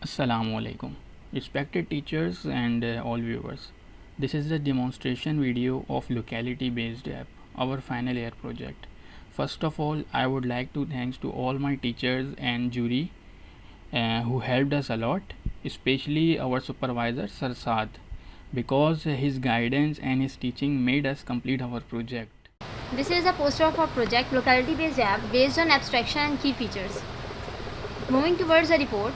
Assalamu alaikum, respected teachers and all viewers. This is the demonstration video of locality based app, our final year project. First of all, I would like to thanks to all my teachers and jury who helped us a lot, especially our supervisor Sir Saad, because his guidance and his teaching made us complete our project. This is a poster of our project locality based app based on abstraction and key features. Moving towards the report,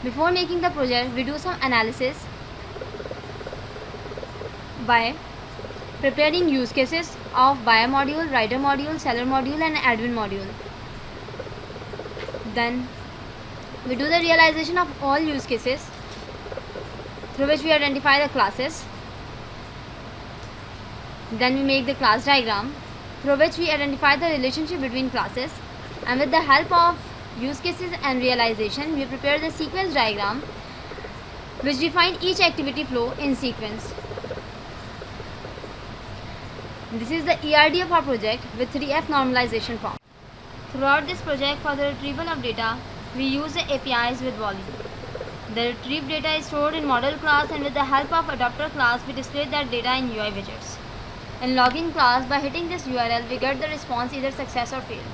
before making the project, we do some analysis by preparing use cases of buyer module, rider module, seller module and admin module. Then we do the realization of all use cases through which we identify the classes. Then we make the class diagram through which we identify the relationship between classes, and with the help of use cases and realization we prepare the sequence diagram which define each activity flow in sequence. This is the ERD of our project with 3F normalization form. Throughout this project, for the retrieval of data, we use the APIs with volume. The retrieved data is stored in model class, and with the help of adapter class we display that data in UI widgets. In login class, by hitting this URL we get the response either success or fail.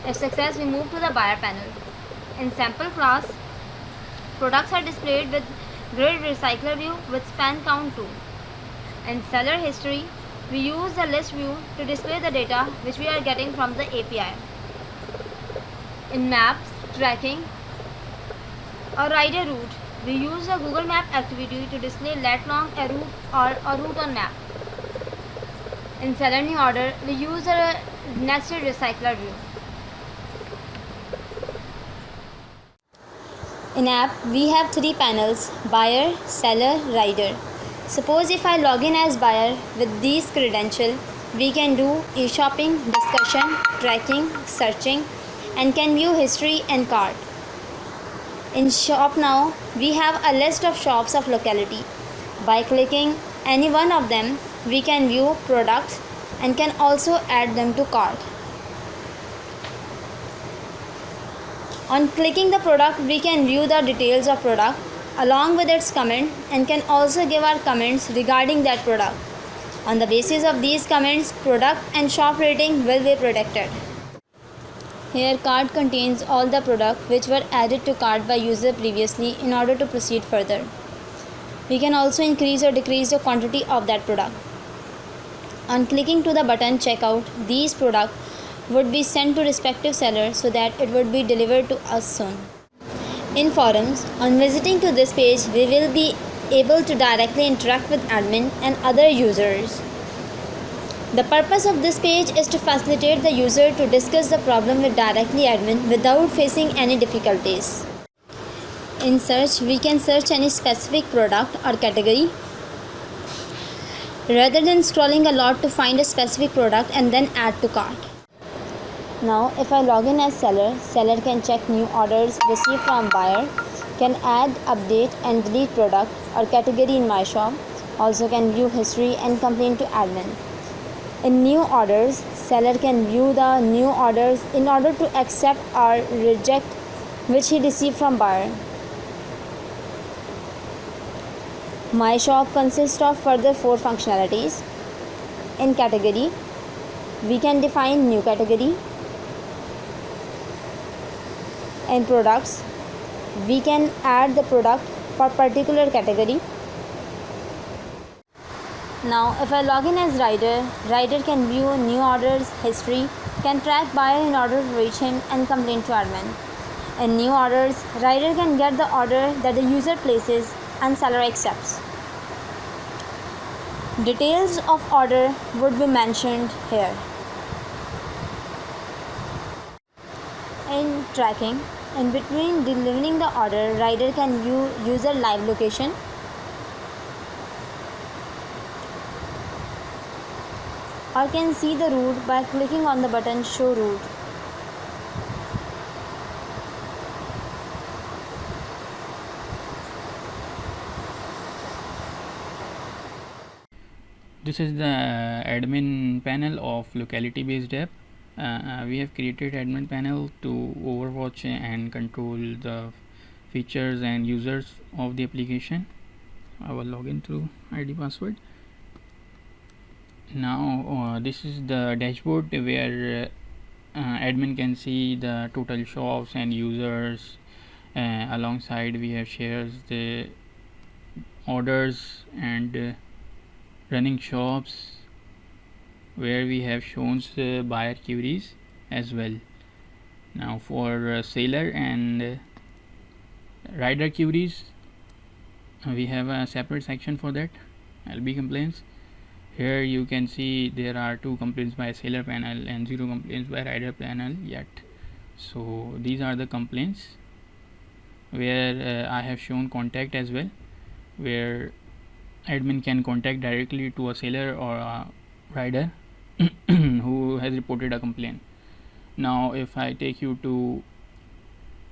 If success, we move to the buyer panel. In sample class, products are displayed with grid recycler view with span count 2. In seller history, we use the list view to display the data which we are getting from the API. In maps, tracking or rider route, we use the Google Map activity to display lat long a route or a route on map. In seller new order, we use a nested recycler view. In app, we have 3 panels: buyer, seller, rider. Suppose if I log in as buyer with these credentials, we can do e-shopping, discussion, tracking, searching, and can view history and cart. In shop now, we have a list of shops of locality. By clicking any one of them, we can view products and can also add them to cart. On clicking the product, we can view the details of product along with its comment and can also give our comments regarding that product. On the basis of these comments, product and shop rating will be protected. Here cart contains all the products which were added to cart by user previously in order to proceed further. We can also increase or decrease the quantity of that product. On clicking to the button checkout, these products would be sent to respective seller so that it would be delivered to us soon. In forums, on visiting to this page, we will be able to directly interact with admin and other users. The purpose of this page is to facilitate the user to discuss the problem with directly admin without facing any difficulties. In search, we can search any specific product or category rather than scrolling a lot to find a specific product and then add to cart. Now, if I log in as seller, seller can check new orders received from buyer, can add, update and delete product or category in my shop, also can view history and complain to admin. In new orders, seller can view the new orders in order to accept or reject which he received from buyer. My shop consists of further 4 functionalities. In category, we can define new category. In products, we can add the product for particular category. Now, if I log in as rider, rider can view new orders, history, can track buyer in order to reach him and complain to admin. In new orders, rider can get the order that the user places and seller accepts. Details of order would be mentioned here. In tracking, in between delivering the order, rider can view user live location, or can see the route by clicking on the button show route. This is the admin panel of locality based app. We have created admin panel to overwatch and control the features and users of the application. I will log in through ID password. Now this is the dashboard where admin can see the total shops and users. Alongside we have shares the orders and running shops, where we have shown buyer queries as well. Now for seller and rider queries, we have a separate section for that. LB complaints. Here you can see there are 2 complaints by seller panel and 0 complaints by rider panel yet. So these are the complaints where I have shown contact as well, where admin can contact directly to a seller or a rider who has reported a complaint. Now if I take you to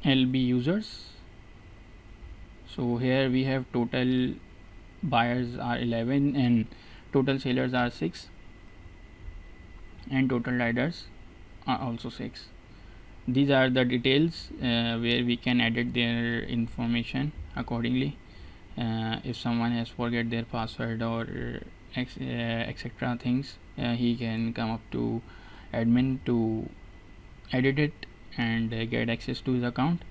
LB users, so here we have total buyers are 11 and total sellers are 6 and total riders are also 6. These are the details where we can edit their information accordingly. If someone has forget their password or etc things, he can come up to admin to edit it and get access to his account.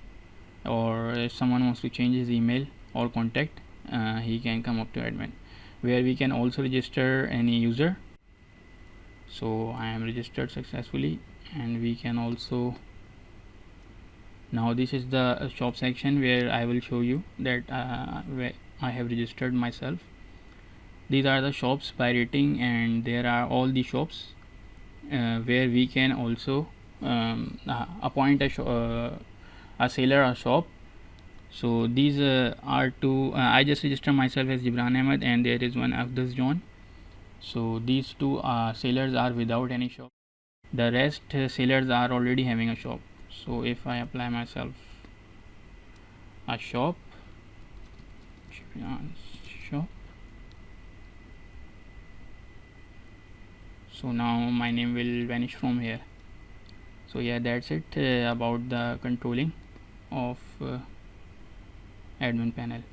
Or if someone wants to change his email or contact, he can come up to admin, where we can also register any user. So I am registered successfully, and we can also, now this is the shop section where I will show you that where I have registered myself. These are the shops by rating, and there are all the shops where we can also appoint a seller or shop. So these are 2. I just register myself as Gibran Ahmed, and there is one Afdaz John. So these 2 sellers are without any shop. The rest sellers are already having a shop. So if I apply myself a shop, so now my name will vanish from here. So yeah, that's it about the controlling of admin panel.